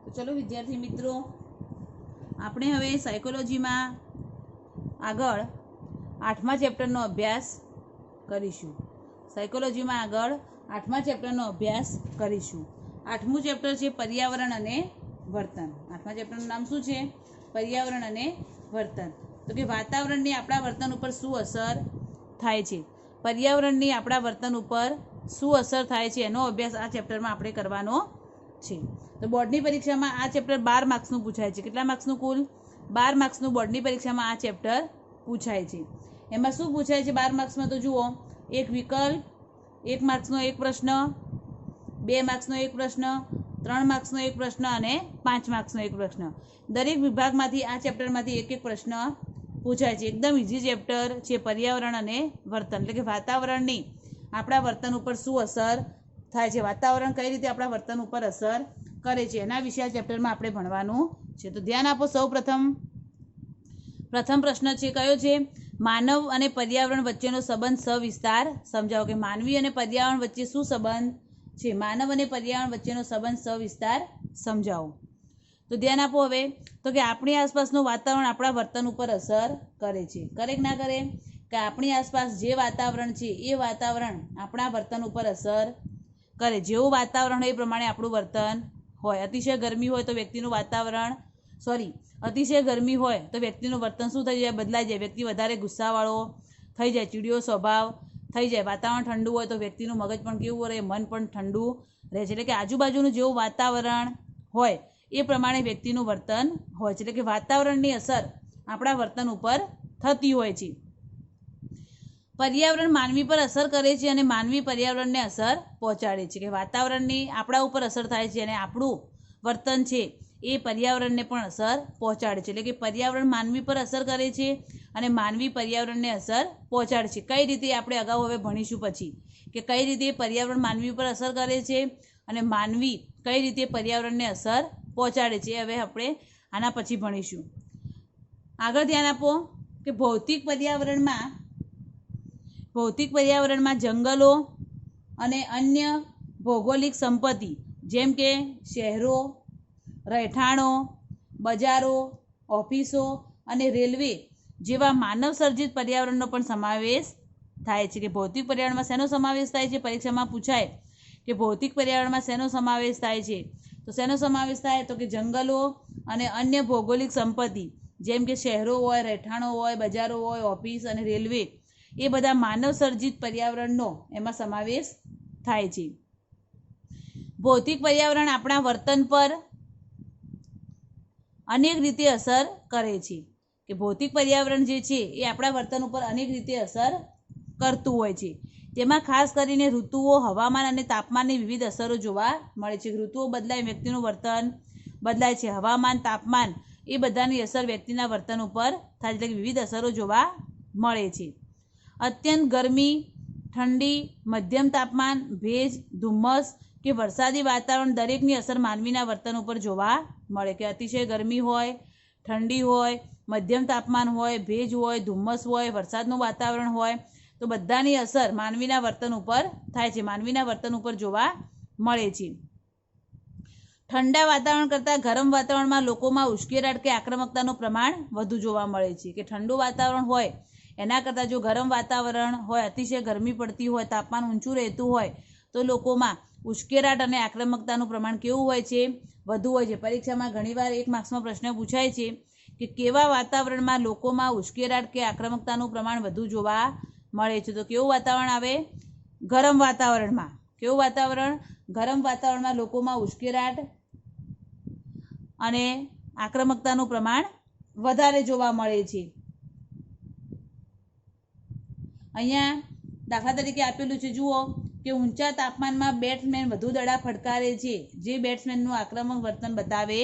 તો ચલો વિદ્યાર્થી મિત્રો, આપણે હવે સાયકોલોજીમાં આગળ 8મા ચેપ્ટરનો અભ્યાસ કરીશું. સાયકોલોજીમાં આગળ 8મા ચેપ્ટરનો અભ્યાસ કરીશું. 8મું ચેપ્ટર છે પર્યાવરણ અને વર્તન. 8મા ચેપ્ટરનું નામ શું છે? પર્યાવરણ અને વર્તન. તો કે વાતાવરણની આપણા વર્તન ઉપર શું અસર થાય છે, પર્યાવરણની આપણા વર્તન ઉપર શું અસર થાય છે, એનો અભ્યાસ આ ચેપ્ટરમાં આપણે કરવાનો છે. તો બોર્ડની પરીક્ષામાં આ ચેપ્ટર 12 માર્ક્સનું પૂછાય છે. કેટલા માર્ક્સનું? કુલ 12 માર્ક્સનું બોર્ડની પરીક્ષામાં આ ચેપ્ટર પૂછાય છે. એમાં શું પૂછાય છે 12 માર્ક્સમાં? તો જુઓ, એક વિકલ્પ, 1 માર્ક્સનો એક પ્રશ્ન, 2 માર્ક્સનો એક પ્રશ્ન, 3 માર્ક્સનો એક પ્રશ્ન અને 5 માર્ક્સનો એક પ્રશ્ન. દરેક વિભાગમાંથી આ ચેપ્ટરમાંથી એક એક પ્રશ્ન પૂછાય છે. એકદમ ઇઝી ચેપ્ટર છે પર્યાવરણ અને વર્તન, એટલે કે વાતાવરણની આપણા વર્તન ઉપર શું અસર થાય છે, વાતાવરણ કઈ રીતે આપણા વર્તન ઉપર અસર કરે છે, એના વિશે આ ચેપ્ટરમાં આપણે ભણવાનું છે. તો ધ્યાન આપો. સૌ પ્રથમ પ્રશ્ન છે કયો છે? માનવ અને પર્યાવરણ વચ્ચેનો સંબંધ સવિસ્તાર સમજાવો. કે માનવી અને પર્યાવરણ વચ્ચે શું સંબંધ છે? માનવ અને પર્યાવરણ વચ્ચેનો સંબંધ સવિસ્તાર સમજાવો. તો ધ્યાન આપો. હવે તો કે આપણી આસપાસનું વાતાવરણ આપણા વર્તન ઉપર અસર કરે છે. કરે કે ના કરે? કે આપણી આસપાસ જે વાતાવરણ છે એ વાતાવરણ આપણા વર્તન ઉપર અસર કરે. જેવું વાતાવરણ હોય એ પ્રમાણે આપણું વર્તન હોય. અતિશય ગરમી હોય તો વ્યક્તિનું અતિશય ગરમી હોય તો વ્યક્તિનું વર્તન શું થઈ જાય? બદલાઈ જાય. વ્યક્તિ વધારે ગુસ્સાવાળો થઈ જાય, ચીડિયો સ્વભાવ થઈ જાય. વાતાવરણ ઠંડુ હોય તો વ્યક્તિનું મગજ પણ કેવું રહે? મન પણ ઠંડુ રહે છે. એટલે કે આજુબાજુનું જેવું વાતાવરણ હોય એ પ્રમાણે વ્યક્તિનું વર્તન હોય છે. એટલે કે વાતાવરણની અસર આપણા વર્તન ઉપર થતી હોય છે. પર્યાવરણ માનવી પર અસર કરે છે અને માનવી પર્યાવરણને અસર પહોંચાડે છે. કે વાતાવરણની આપણા ઉપર અસર થાય છે અને આપણું વર્તન છે એ પર્યાવરણને પણ અસર પહોંચાડે છે. એટલે કે પર્યાવરણ માનવી પર અસર કરે છે અને માનવી પર્યાવરણને અસર પહોંચાડે છે. કઈ રીતે? આપણે અગાઉ હવે ભણીશું પછી કે કઈ રીતે પર્યાવરણ માનવી પર અસર કરે છે અને માનવી કઈ રીતે પર્યાવરણને અસર પહોંચાડે છે. હવે આપણે આના પછી ભણીશું. આગળ ધ્યાન આપો કે ભૌતિક પર્યાવરણમાં જંગલો અને અન્ય ભૌગોલિક સંપત્તિ જેમ કે શહેરો, રહેઠાણો, બજારો, ઓફિસો અને રેલવે જેવા માનવ સર્જિત પર્યાવરણનો પણ સમાવેશ થાય છે. કે ભૌતિક પર્યાવરણમાં શેનો સમાવેશ થાય છે? પરીક્ષામાં પૂછાય કે ભૌતિક પર્યાવરણમાં શેનો સમાવેશ થાય છે? તો શેનો સમાવેશ થાય? તો કે જંગલો અને અન્ય ભૌગોલિક સંપત્તિ જેમ કે શહેરો હોય, રહેઠાણો હોય, બજારો હોય, ઓફિસ અને રેલવે એ બધા માનવ સર્જિત પર્યાવરણનો એમાં સમાવેશ થાય છે. ભૌતિક પર્યાવરણ આપણા વર્તન પર અનેક રીતે અસર કરે છે. કે ભૌતિક પર્યાવરણ જે છે એ આપણા વર્તન ઉપર અનેક રીતે અસર કરતું હોય છે. તેમાં ખાસ કરીને ઋતુઓ, હવામાન અને તાપમાનની વિવિધ અસરો જોવા મળે છે. ઋતુઓ બદલાય, વ્યક્તિનું વર્તન બદલાય છે. હવામાન, તાપમાન એ બધાની અસર વ્યક્તિના વર્તન ઉપર થાય છે. એટલે કે વિવિધ અસરો જોવા મળે છે. અત્યંત ગરમી, ઠંડી, મધ્યમ તાપમાન, ભેજ, ધુમ્મસ કે વરસાદી વાતાવરણ દરેકની અસર માનવીના વર્તન ઉપર જોવા મળે. કે અતિશય ગરમી હોય, ઠંડી હોય, મધ્યમ તાપમાન હોય, ભેજ હોય, ધુમ્મસ હોય, વરસાદનું વાતાવરણ હોય, તો બધાની અસર માનવીના વર્તન ઉપર થાય છે, માનવીના વર્તન ઉપર જોવા મળે છે. ઠંડા વાતાવરણ કરતાં ગરમ વાતાવરણમાં લોકોમાં ઉશ્કેરાટ કે આક્રમકતાનું પ્રમાણ વધુ જોવા મળે છે. કે ઠંડુ વાતાવરણ હોય એના કરતાં જો ગરમ વાતાવરણ હોય, અતિશય ગરમી પડતી હોય, તાપમાન ઊંચું રહેતું હોય તો લોકોમાં ઉશ્કેરાટ અને આક્રમકતાનું પ્રમાણ કેવું હોય છે? વધુ હોય છે. પરીક્ષામાં ઘણીવાર 1 માર્ક્સનો પ્રશ્ન પૂછાય છે કે કેવા વાતાવરણમાં લોકોમાં ઉશ્કેરાટ કે આક્રમકતાનું પ્રમાણ વધુ જોવા મળે છે? તો કેવું વાતાવરણ આવે? ગરમ વાતાવરણમાં. કેવું વાતાવરણ? ગરમ વાતાવરણમાં લોકોમાં ઉશ્કેરાટ અને આક્રમકતાનું પ્રમાણ વધારે જોવા મળે છે. અહીંયા દાખલા તરીકે આપેલું છે, જુઓ કે ઊંચા તાપમાનમાં બેટ્સમેન વધુ દડા ફટકારે છે, જે બેટ્સમેનનું આક્રમક વર્તન બતાવે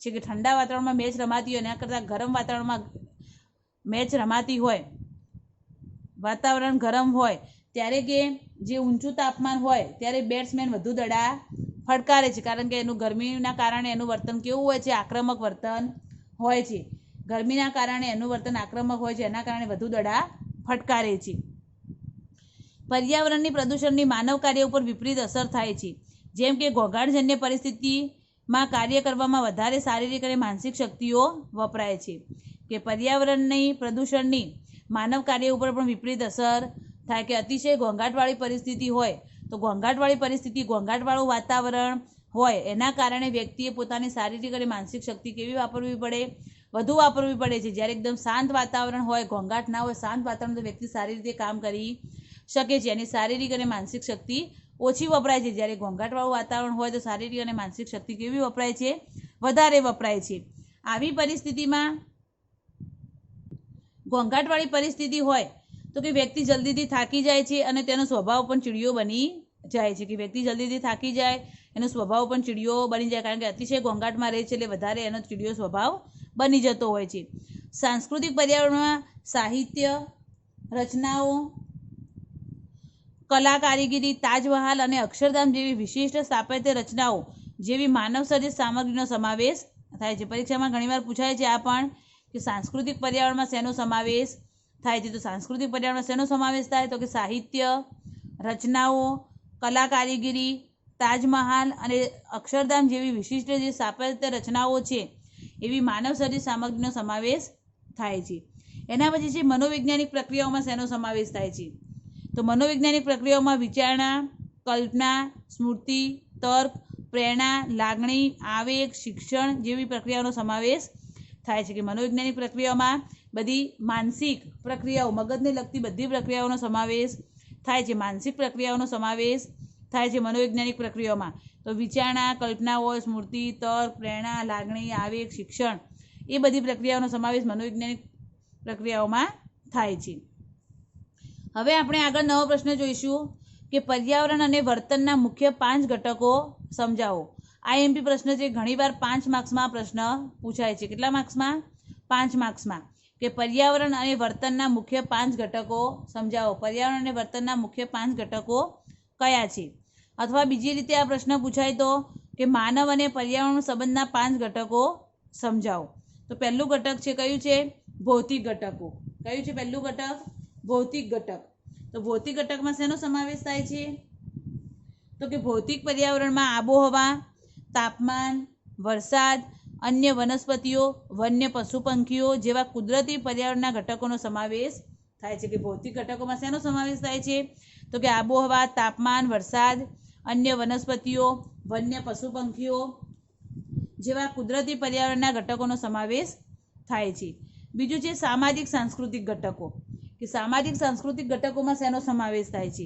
છે. કે ઠંડા વાતાવરણમાં મેચ રમાતી હોય એના કરતાં ગરમ વાતાવરણમાં મેચ રમાતી હોય, વાતાવરણ ગરમ હોય ત્યારે કે જે ઊંચું તાપમાન હોય ત્યારે બેટ્સમેન વધુ દડા ફટકારે છે, કારણ કે એનું ગરમીના કારણે એનું વર્તન કેવું હોય છે? આક્રમક વર્તન હોય છે. ગરમીના કારણે એનું વર્તન આક્રમક હોય છે, એના કારણે વધુ દડા ફટકારે છે. પર્યાવરણની પ્રદૂષણની માનવ કાર્ય ઉપર વિપરીત અસર થાય છે. જેમ કે ઘોંઘાટજન્ય પરિસ્થિતિ માં કાર્ય કરવામાં વધારે શારીરિક અને માનસિક શક્તિઓ વપરાય છે. કે પર્યાવરણની પ્રદૂષણની માનવ કાર્ય ઉપર પણ વિપરીત અસર થાય. કે અતિશય ઘોંઘાટવાળી પરિસ્થિતિ હોય તો ઘોંઘાટવાળું વાતાવરણ હોય એના કારણે વ્યક્તિએ પોતાની શારીરિક અને માનસિક શક્તિ કેવી વાપરવી પડે? વધુ વાપરવી પડે છે. જ્યારે એકદમ શાંત વાતાવરણ હોય, ઘોંઘાટ ના હોય, શાંત વાતાવરણ, તો વ્યક્તિ સારી રીતે કામ કરી શકે છે. એની શારીરિક અને માનસિક શક્તિ ઓછી વપરાય છે. જ્યારે ઘોંઘાટવાળું વાતાવરણ હોય તો શારીરિક અને માનસિક શક્તિ કેવી વપરાય છે? વધારે વપરાય છે. આવી પરિસ્થિતિમાં ઘોંઘાટવાળી પરિસ્થિતિ હોય તો કે વ્યક્તિ જલ્દીથી થાકી જાય છે અને તેનો સ્વભાવ પણ ચીડિયો બની જાય છે. કે વ્યક્તિ જલ્દીથી થાકી જાય, એનો સ્વભાવ પણ ચીડિયો બની જાય, કારણ કે અતિશય ઘોંઘાટમાં રહે છે એટલે વધારે એનો ચીડિયો સ્વભાવ બની જતો હોય છે. સાંસ્કૃતિક પર્યાવરણમાં સાહિત્ય રચનાઓ, કલા કારીગરી, તાજમહાલ અને અક્ષરધામ જેવી વિશિષ્ટ સ્થાપત્ય રચનાઓ જેવી માનવ સર્જિત સામગ્રીનો સમાવેશ થાય છે. પરીક્ષામાં ઘણીવાર પૂછાય છે આ પણ, કે સાંસ્કૃતિક પર્યાવરણમાં શેનો સમાવેશ થાય છે? તો સાંસ્કૃતિક પર્યાવરણમાં શેનો સમાવેશ થાય? તો કે સાહિત્ય રચનાઓ, કલા કારીગરી, તાજમહાલ અને અક્ષરધામ જેવી વિશિષ્ટ જે સ્થાપત્ય રચનાઓ છે એવી માનવ સર્જિત સામગ્રીનો સમાવેશ થાય છે. એના પછી છે મનોવૈજ્ઞાનિક પ્રક્રિયાઓમાં શેનો સમાવેશ થાય છે? તો મનોવૈજ્ઞાનિક પ્રક્રિયાઓમાં વિચારણા, કલ્પના, સ્મૃતિ, તર્ક, પ્રેરણા, લાગણી, આવેગ, શિક્ષણ જેવી પ્રક્રિયાઓનો સમાવેશ થાય છે. કે મનોવૈજ્ઞાનિક પ્રક્રિયાઓમાં બધી માનસિક પ્રક્રિયાઓ, મગજને લગતી બધી પ્રક્રિયાઓનો સમાવેશ થાય છે. માનસિક પ્રક્રિયાઓનો સમાવેશ થાય છે મનોવૈજ્ઞાનિક પ્રક્રિયાઓમાં. તો વિચારણા, કલ્પના હોય, સ્મૃતિ, તર્ક, પ્રેરણા, લાગણી, આવેગ, શિક્ષણ, એ બધી પ્રક્રિયાઓનો સમાવેશ મનોવૈજ્ઞાનિક પ્રક્રિયાઓમાં થાય છે. હવે આપણે આગળ નવો પ્રશ્ન જોઈશું કે પર્યાવરણ અને વર્તનના મુખ્ય 5 ઘટકો સમજાવો. આઈએમપી પ્રશ્ન છે. ઘણીવાર 5 માર્ક્સમાં પ્રશ્ન પૂછાય છે. કેટલા માર્ક્સમાં? 5 માર્ક્સમાં. કે પર્યાવરણ અને વર્તનના મુખ્ય 5 ઘટકો સમજાવો. પર્યાવરણ અને વર્તનના મુખ્ય 5 ઘટકો કયા છે? અથવા બીજી રીતે આ પ્રશ્ન પૂછાય તો કે માનવ અને પર્યાવરણ સંબંધના 5 ઘટકો સમજાવો. તો પહેલું ઘટક છે કયું છે? ભૌતિક ઘટકો. કયું છે પહેલું ઘટક? ભૌતિક ઘટક. તો ભૌતિક ઘટકમાં શેનો સમાવેશ થાય છે? તો કે ભૌતિક પર્યાવરણમાં આબોહવા, તાપમાન, વરસાદ, અન્ય વનસ્પતિઓ, વન્ય પશુ પંખીઓ જેવા કુદરતી પર્યાવરણના ઘટકોનો સમાવેશ થાય છે. કે ભૌતિક ઘટકોમાં શેનો સમાવેશ થાય છે? તો કે આબોહવા, તાપમાન, વરસાદ, અન્ય વનસ્પતિઓ, વન્ય પશુ પંખીઓ જેવા કુદરતી પર્યાવરણના ઘટકોનો સમાવેશ થાય છે. બીજું છે સામાજિક સાંસ્કૃતિક ઘટકો. કે સામાજિક સાંસ્કૃતિક ઘટકોમાં શેનો સમાવેશ થાય છે?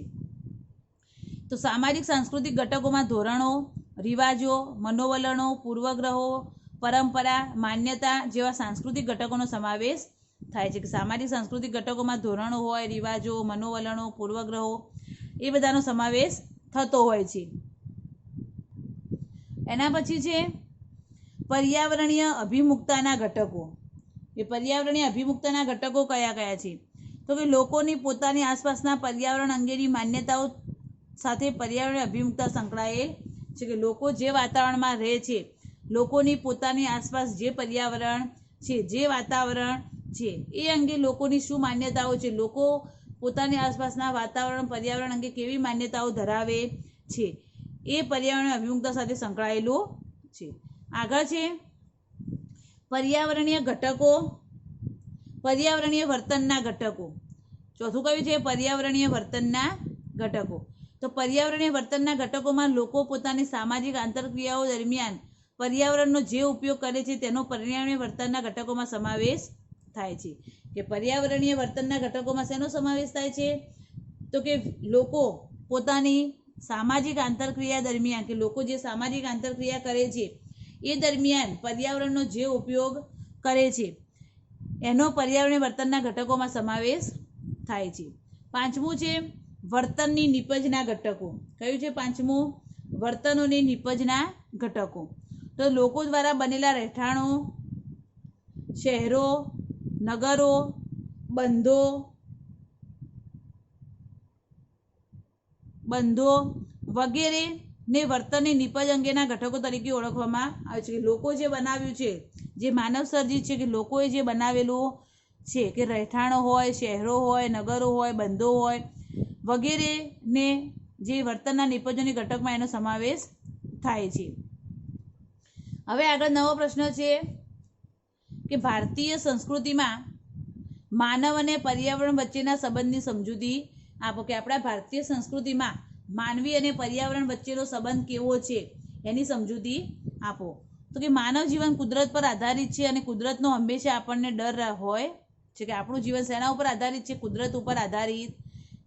તો સામાજિક સાંસ્કૃતિક ઘટકોમાં ધોરણો, રિવાજો, મનોવલણો, પૂર્વગ્રહો, પરંપરા, માન્યતા જેવા સાંસ્કૃતિક ઘટકોનો સમાવેશ થાય છે. કે સામાજિક સાંસ્કૃતિક ઘટકોમાં ધોરણો હોય, રિવાજો, મનોવલણો, પૂર્વગ્રહો, એ બધાનો સમાવેશ થતો હોય છે. એના પછી છે પર્યાવરણીય અભિમુખતાના ઘટકો. એ પર્યાવરણીય અભિમુખતાના ઘટકો કયા કયા છે? તો કે લોકોની પોતાની આસપાસના પર્યાવરણ અંગેની માન્યતાઓ સાથે પર્યાવરણીય અભિમુખતા સંકળાયેલ છે. કે લોકો જે વાતાવરણમાં રહે છે, લોકોની પોતાની આસપાસ જે પર્યાવરણ છે, જે વાતાવરણ છે, એ અંગે લોકોની શું માન્યતાઓ છે, લોકો પોતાની આસપાસના વાતાવરણ પર્યાવરણ અંગે કેવી માન્યતાઓ ધરાવે છે, એ પર્યાવરણીય અભિમુખતા સાથે સંકળાયેલું છે. આગળ છે પર્યાવરણીય ઘટકો, પર્યાવરણીય વર્તનના ઘટકો. ચોથું કયું છે? પર્યાવરણીય વર્તનના ઘટકો. તો પર્યાવરણીય વર્તનના ઘટકોમાં લોકો પોતાની સામાજિક આંતરક્રિયાઓ દરમિયાન પર્યાવરણનો જે ઉપયોગ કરે છે તેનો પર્યાવરણીય વર્તનના ઘટકોમાં સમાવેશ થાય છે. કે પર્યાવરણીય વર્તનના ઘટકોમાં શેનો સમાવેશ થાય છે? તો કે લોકો પોતાની સામાજિક આંતરક્રિયા દરમિયાન, કે લોકો જે સામાજિક આંતરક્રિયા કરે છે એ દરમિયાન પર્યાવરણનો જે ઉપયોગ કરે છે એનો પર્યાવરણીય વર્તનના ઘટકોમાં સમાવેશ થાય છે. પાંચમું છે વર્તનની નિપજના ઘટકો. કયું છે પાંચમું? વર્તનોની નિપજના ઘટકો. તો લોકો દ્વારા બનેલા રહેઠાણો, શહેરો, નગરો, બંધો વગેરે ને વર્તનની નિપજ અંગેના ઘટકો તરીકે ઓળખવામાં આવે છે. કે લોકો જે બનાવ્યું છે, જે માનવ સર્જિત છે, કે લોકોએ જે બનાવેલું છે, કે રહેઠાણો હોય, શહેરો હોય, નગરો હોય, બંધો હોય વગેરેને જે વર્તનના નિપજોની ઘટકમાં એનો સમાવેશ થાય છે. હવે આગળ નવો પ્રશ્ન છે કે ભારતીય સંસ્કૃતિમાં માનવ અને પર્યાવરણ વચ્ચેના સંબંધની સમજૂતી આપો, કે આપણા ભારતીય સંસ્કૃતિમાં માનવી અને પર્યાવરણ વચ્ચેનો સંબંધ કેવો છે એની સમજૂતી આપો. તો કે માનવ જીવન કુદરત પર આધારિત છે અને કુદરતનો હંમેશા આપણને ડર હોય છે. કે આપણું જીવન શેના ઉપર આધારિત છે? કુદરત ઉપર આધારિત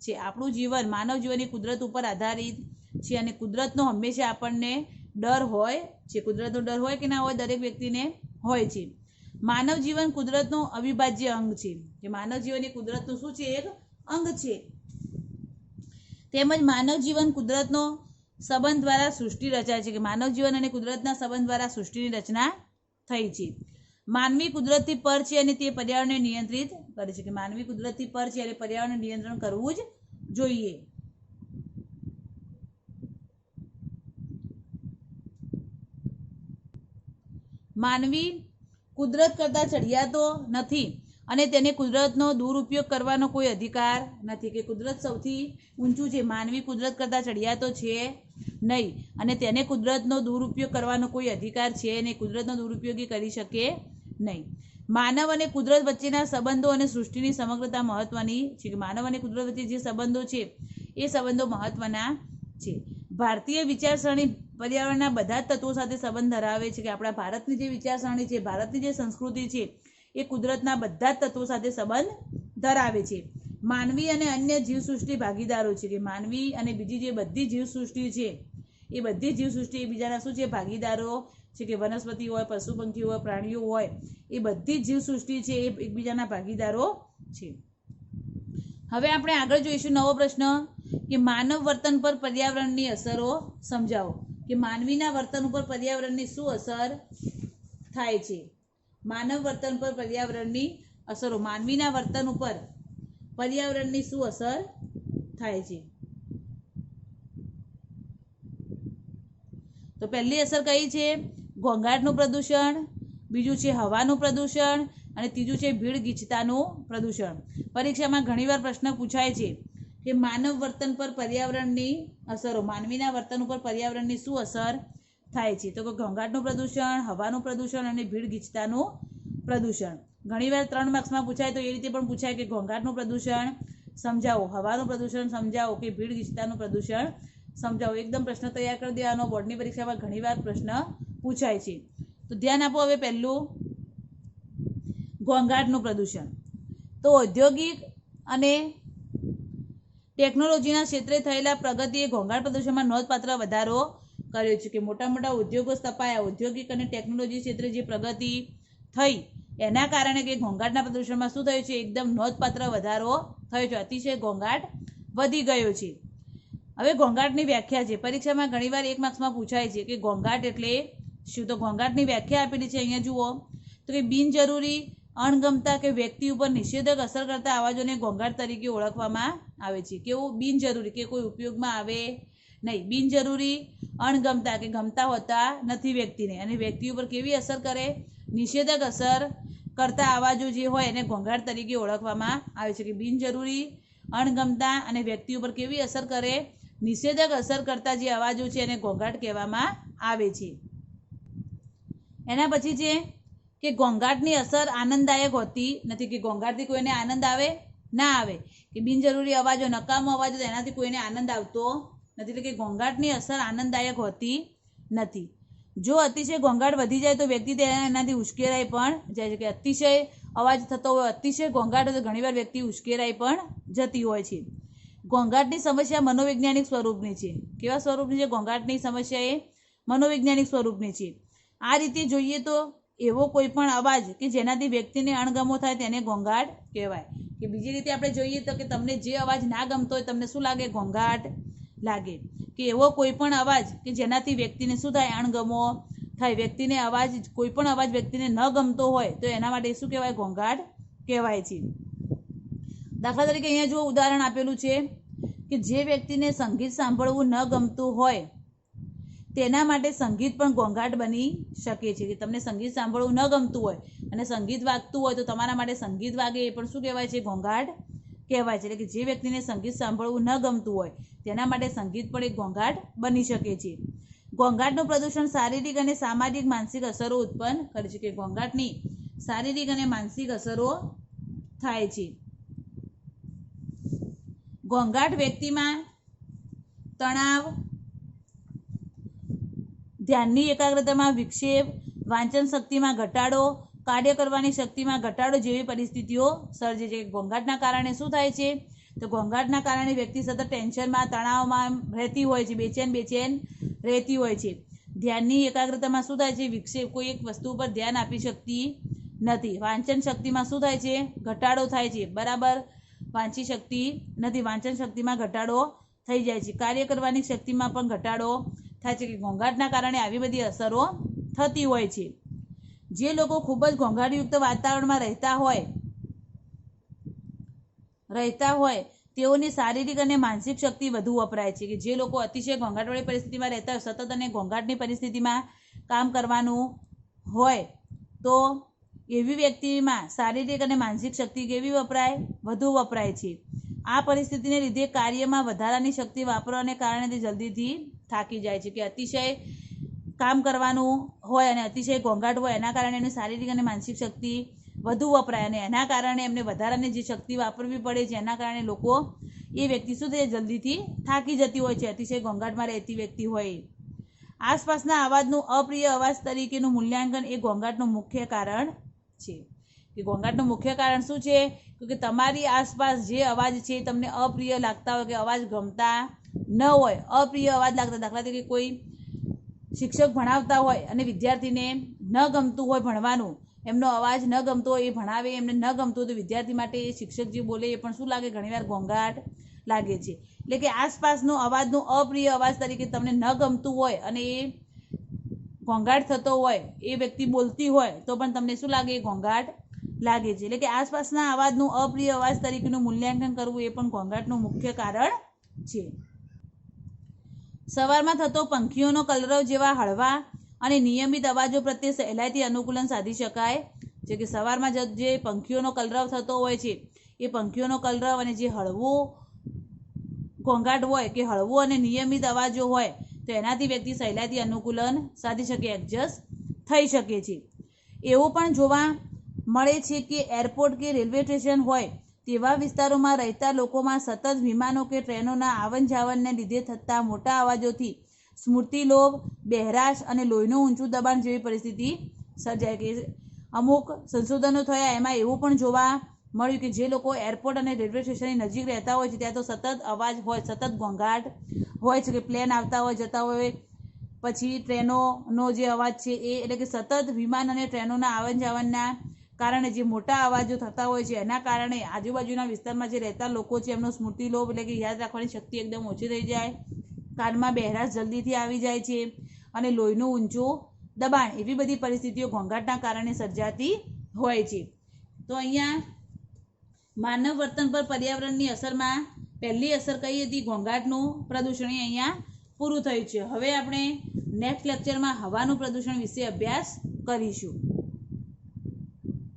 છે. આપણું જીવન, માનવ જીવન એ કુદરત ઉપર આધારિત છે અને કુદરતનો હંમેશા આપણને ડર હોય છે. કુદરતનો ડર હોય કે ના હોય? દરેક વ્યક્તિને હોય છે. માનવ જીવન કુદરતનો અવિભાજ્ય અંગ છે. કે માનવ જીવન એ કુદરતનું શું છે? એક અંગ છે. તેમજ માનવ જીવન કુદરતનો સંબંધ દ્વારા સૃષ્ટિ રચાય છે. કે માનવ જીવન અને કુદરતના સંબંધ દ્વારા સૃષ્ટિની રચના થઈ છે. માનવી કુદરતથી પર છે અને તે પર્યાવરણને નિયંત્રિત કરે છે. કે માનવી કુદરતથી પર છે અને પર્યાવરણને નિયંત્રણ કરવું જ જોઈએ. માનવી કુદરત કરતા ચડિયાતો નથી અને તેને કુદરતનો દુરુપયોગ કરવાનો કોઈ અધિકાર નથી. કે કુદરત સૌથી ઊંચું છે, માનવી કુદરત કરતા ચડિયાતો છે નહીં અને તેને કુદરતનો દુરુપયોગ કરવાનો કોઈ અધિકાર છે નહીં. કુદરતનો દુરુપયોગ કરી શકે નહીં. માનવ અને કુદરત વચ્ચેના સંબંધો અને સૃષ્ટિની સમગ્રતા મહત્વની છે. કે માનવ અને કુદરત વચ્ચે જે સંબંધો છે એ સંબંધો મહત્વના છે. ભારતીય વિચારસરણી પર્યાવરણના બધા જ તત્વો સાથે સંબંધ ધરાવે છે. કે આપણા ભારતની જે વિચારસરણી છે, ભારતની જે સંસ્કૃતિ છે એ કુદરતના બધા જ તત્વો સાથે સંબંધ ધરાવે છે. માનવી અને અન્ય જીવસૃષ્ટિ ભાગીદારો છે. કે માનવી અને બીજી જે બધી જીવસૃષ્ટિ છે એ બધી જીવસૃષ્ટિ એકબીજાના શું છે? ભાગીદારો છે. કે વનસ્પતિ હોય, પશુ પંખી હોય, પ્રાણીઓ હોય, એ બધી જીવસૃષ્ટિ છે એ એકબીજાના ભાગીદારો છે. હવે આપણે આગળ જોઈશું નવો પ્રશ્ન કે માનવ વર્તન પર પર્યાવરણની અસરો સમજાવો. કે માનવીના વર્તન ઉપર પર્યાવરણની શું અસર થાય છે? માનવ વર્તન પર પર્યાવરણની અસરો, માનવીના વર્તન ઉપર પર્યાવરણની શું અસર થાય છે? તો પહેલી અસર કઈ છે? ઘોંઘાટનું પ્રદૂષણ, બીજું છે હવાનું પ્રદૂષણ અને ત્રીજું છે ભીડ ગીચતાનું પ્રદૂષણ. પરીક્ષામાં ઘણીવાર પ્રશ્ન પૂછાય છે કે માનવ વર્તન પર પર્યાવરણની અસરો, માનવીના વર્તન ઉપર પર્યાવરણની શું અસર થાય છે? તો કે ઘોંઘાટનું પ્રદૂષણ, હવાનું પ્રદૂષણ અને ભીડ ગીચતાનું પ્રદૂષણ. ઘણીવાર 3 માર્ક્સમાં પૂછાય તો એ રીતે પણ પૂછાય કે ઘોંઘાટનું પ્રદૂષણ સમજાવો, હવાનું પ્રદૂષણ સમજાવો કે ભીડ ગીચતાનું પ્રદૂષણ સમજાવો. એકદમ પ્રશ્ન તૈયાર કરી દેવાનો. બોર્ડની પરીક્ષામાં ઘણીવાર પ્રશ્ન પૂછાય છે. તો ધ્યાન આપો. હવે પહેલું ઘોંઘાટનું પ્રદૂષણ. તો ઔદ્યોગિક અને ટેકનોલોજીના ક્ષેત્રે થયેલા પ્રગતિએ ઘોંઘાટ પ્રદૂષણમાં નોંધપાત્ર વધારો કર્યો છે. કે મોટા મોટા ઉદ્યોગો સ્થપાયા, ઔદ્યોગિક અને ટેકનોલોજી ક્ષેત્રે જે પ્રગતિ થઈ એના કારણે કે ઘોંઘાટના પ્રદૂષણમાં શું થયું છે? એકદમ નોંધપાત્ર વધારો થયો છે. અતિશય ઘોંઘાટ વધી ગયો છે. હવે ઘોંઘાટની વ્યાખ્યા છે. પરીક્ષામાં ઘણીવાર 1 માર્ક્સમાં પૂછાય છે કે ઘોંઘાટ એટલે શું? તો ઘોંઘાટની વ્યાખ્યા આપેલી છે, અહીંયા જુઓ. તો કે બિનજરૂરી, અણગમતા કે વ્યક્તિ ઉપર નિષેધક અસર કરતા અવાજોને ઘોંઘાટ તરીકે ઓળખવામાં આવે છે. કેવું? બિનજરૂરી, કે કોઈ ઉપયોગમાં આવે નહીં. બિનજરૂરી, અણગમતા કે ગમતા હોતા નથી વ્યક્તિને અને વ્યક્તિ ઉપર કેવી અસર કરે? નિષેધક અસર કરતા અવાજો જે હોય એને ઘોંઘાટ તરીકે ઓળખવામાં આવે છે. કે બિનજરૂરી, અણગમતા અને વ્યક્તિ ઉપર કેવી અસર કરે? નિષેધક અસર કરતા જે અવાજો છે એને ઘોંઘાટ કહેવામાં આવે છે. એના પછી છે કે ઘોંઘાટની અસર આનંદદાયક હોતી નથી. કે ઘોંઘાટથી કોઈને આનંદ આવે? ના આવે. કે બિનજરૂરી અવાજો, નકામો અવાજો, એનાથી કોઈને આનંદ આવતો નથી. એટલે કે ઘોંઘાટની અસર આનંદદાયક હોતી નથી. જો અતિશય ઘોંઘાટ વધી જાય તો વ્યક્તિ એનાથી ઉશ્કેરાઈ પણ જાય છે. કે અતિશય અવાજ થતો હોય, અતિશય ઘોંઘાટ હોય તો ઘણીવાર વ્યક્તિ ઉશ્કેરાઈ પણ જતી હોય છે. ઘોંઘાટની સમસ્યા મનોવૈજ્ઞાનિક સ્વરૂપની છે. કેવા સ્વરૂપની છે? ઘોંઘાટની સમસ્યા એ મનોવૈજ્ઞાનિક સ્વરૂપની છે. આ રીતે જોઈએ તો એવો કોઈ પણ અવાજ કે જેનાથી વ્યક્તિને અણગમો થાય તેને ઘોંઘાટ કહેવાય. કે બીજી રીતે આપણે જોઈએ તો કે તમને જે અવાજ ના ગમતો હોય તમને શું લાગે? ઘોંઘાટ લાગે. કે એવો કોઈ પણ અવાજ કે જેનાથી વ્યક્તિને શું થાય? અણગમો થાય. વ્યક્તિને અવાજ, કોઈ પણ અવાજ વ્યક્તિને ન ગમતો હોય તો એના માટે શું કહેવાય? ઘોંઘાટ કહેવાય છે. દાખલા તરીકે અહીંયા જો ઉદાહરણ આપેલું છે કે જે વ્યક્તિને સંગીત સાંભળવું ન ગમતું હોય તેના માટે સંગીત પણ ઘોંઘાટ બની શકે છે. કે તમને સંગીત સાંભળવું ન ગમતું હોય અને સંગીત વાગતું હોય તો તમારા માટે સંગીત વાગે એ પણ શું કહેવાય છે? ઘોંઘાટ કહેવાય છે. એટલે કે જે વ્યક્તિને સંગીત સાંભળવું ન ગમતું હોય તેના માટે સંગીત પણ એક ઘોંઘાટ બની શકે છે. ઘોંઘાટનું પ્રદૂષણ શારીરિક અને સામાજિક માનસિક અસરો ઉત્પન્ન કરે છે, કે ઘોંઘાટની શારીરિક અને માનસિક અસરો થાય છે. ઘોંઘાટ વ્યક્તિમાં તણાવ, ધ્યાનની એકાગ્રતામાં વિક્ષેપ, વાંચન શક્તિમાં ઘટાડો, કાર્ય કરવાની શક્તિમાં ઘટાડો જેવી પરિસ્થિતિઓ સર્જે છે. ઘોંઘાટના કારણે શું થાય છે? તો ઘોંઘાટના કારણે વ્યક્તિ સતત ટેન્શનમાં, તણાવમાં રહેતી હોય છે, બેચેન રહેતી હોય છે. ધ્યાનની એકાગ્રતામાં શું થાય છે? વિક્ષેપ, કોઈ એક વસ્તુ પર ધ્યાન આપી શકતી નથી. વાંચન શક્તિમાં શું થાય છે? ઘટાડો થાય છે, બરાબર, વાંચી શકતી નથી, વાંચન શક્તિમાં ઘટાડો થઈ જાય છે. કાર્ય કરવાની શક્તિમાં પણ ઘટાડો થાય છે, કે ઘોંઘાટના કારણે આવી બધી અસરો થતી હોય છે. જે લોકો ખૂબ જ ઘોંઘાટયુક્ત વાતાવરણમાં રહેતા હોય તેઓની શારીરિક અને માનસિક શક્તિ વધુ વપરાય છે, કે જે લોકો અતિશય ઘોંઘાટવાળી પરિસ્થિતિમાં રહેતા હોય, સતત અને ઘોંઘાટની પરિસ્થિતિમાં કામ કરવાનું હોય, તો એવી વ્યક્તિમાં શારીરિક અને માનસિક શક્તિ કેવી વપરાય? વધુ વપરાય છે. આ પરિસ્થિતિને લીધે કાર્યમાં વધારાની શક્તિ વાપરવાને કારણે તે જલ્દીથી થાકી જાય છે, કે અતિશય કામ કરવાનું હોય અને અતિશય ઘોંઘાટ હોય, એના કારણે એની શારીરિક અને માનસિક શક્તિ વધુ વપરાય, અને એના કારણે એમને વધારાની જે શક્તિ વાપરવી પડે છે, એના કારણે એ વ્યક્તિ શું થાય? જલ્દીથી થાકી જતી હોય છે, અતિશય ઘોંઘાટમાં રહેતી વ્યક્તિ હોય. આસપાસના અવાજનું અપ્રિય અવાજ તરીકેનું મૂલ્યાંકન એ ઘોંઘાટનું મુખ્ય કારણ છે. કે ઘોંઘાટનું મુખ્ય કારણ શું છે? કે તમારી આસપાસ જે અવાજ છે તમને અપ્રિય લાગતા હોય, કે અવાજ ગમતા ન હોય, અપ્રિય અવાજ લાગતા, દાખલા તરીકે કોઈ શિક્ષક ભણાવતા હોય અને વિદ્યાર્થીને ન ગમતું હોય ભણવાનું, એમનો અવાજ ન ગમતો હોય, એ ભણાવે એમને ન ગમતું હોય, તો વિદ્યાર્થી માટે એ શિક્ષક જે બોલે એ પણ શું લાગે? ઘણીવાર ઘોંઘાટ લાગે છે. એટલે કે આસપાસનો અવાજનો અપ્રિય અવાજ તરીકે તમને ન ગમતું હોય અને એ ઘોંઘાટ થતો હોય, એ વ્યક્તિ બોલતી હોય, તો પણ તમને શું લાગે? ઘોંઘાટ લાગે છે. એટલે કે આસપાસના અવાજનું અપ્રિય અવાજ તરીકેનું મૂલ્યાંકન કરવું એ પણ ઘોંઘાટનું મુખ્ય કારણ છે. સવારમાં થતો પંખીઓનો કલરવ જેવા હળવા અને નિયમિત અવાજો પ્રત્યે સહેલાઈથી અનુકૂલન સાધી શકાય છે, કે સવારમાં જે પંખીઓનો કલરવ થતો હોય છે, એ પંખીઓનો કલરવ અને જે હળવું ઘોંઘાટ હોય, કે હળવું અને નિયમિત અવાજો હોય, તો એનાથી વ્યક્તિ સહેલાઈથી અનુકૂલન સાધી શકે, એડજસ્ટ થઈ શકે છે. એવું પણ જોવા મળે છે કે એરપોર્ટ કે રેલવે સ્ટેશન હોય તેવા વિસ્તારોમાં રહેતા લોકોમાં સતત વિમાનો કે ટ્રેનોના આવન જાવનને લીધે થતા મોટા અવાજોથી સ્મૃતિલોપ, બહેરાશ અને લોહીનું ઊંચું દબાણ જેવી પરિસ્થિતિ સર્જાય. કે અમુક સંશોધનો થયા, એમાં એવું પણ જોવા મળ્યું કે જે લોકો એરપોર્ટ અને રેલવે સ્ટેશનની નજીક રહેતા હોય છે, ત્યાં તો સતત અવાજ હોય, સતત ઘોંઘાટ હોય છે, કે પ્લેન આવતા હોય, જતા હોય, પછી ટ્રેનોનો જે અવાજ છે એ, એટલે કે સતત વિમાન અને ટ્રેનોના આવન જાવનના કારણે જે મોટા અવાજો થતા હોય છે, એના કારણે આજુબાજુના વિસ્તારમાં જે રહેતા લોકો છે એમનો સ્મૃતિલોપ, એટલે કે યાદ રાખવાની શક્તિ એકદમ ઓછી થઈ જાય, કાનમાં બહેરાશ જલ્દીથી આવી જાય છે, અને લોહીનું ઊંચું દબાણ, એવી બધી પરિસ્થિતિઓ ઘોંઘાટના કારણે સર્જાતી હોય છે. તો અહીંયા માનવ વર્તન પર પર્યાવરણની અસરમાં પહેલી અસર કઈ હતી? ઘોંઘાટનું પ્રદૂષણ. અહીંયા પૂરું થયું છે. હવે આપણે નેક્સ્ટ લેક્ચરમાં હવાનું પ્રદૂષણ વિશે અભ્યાસ કરીશું.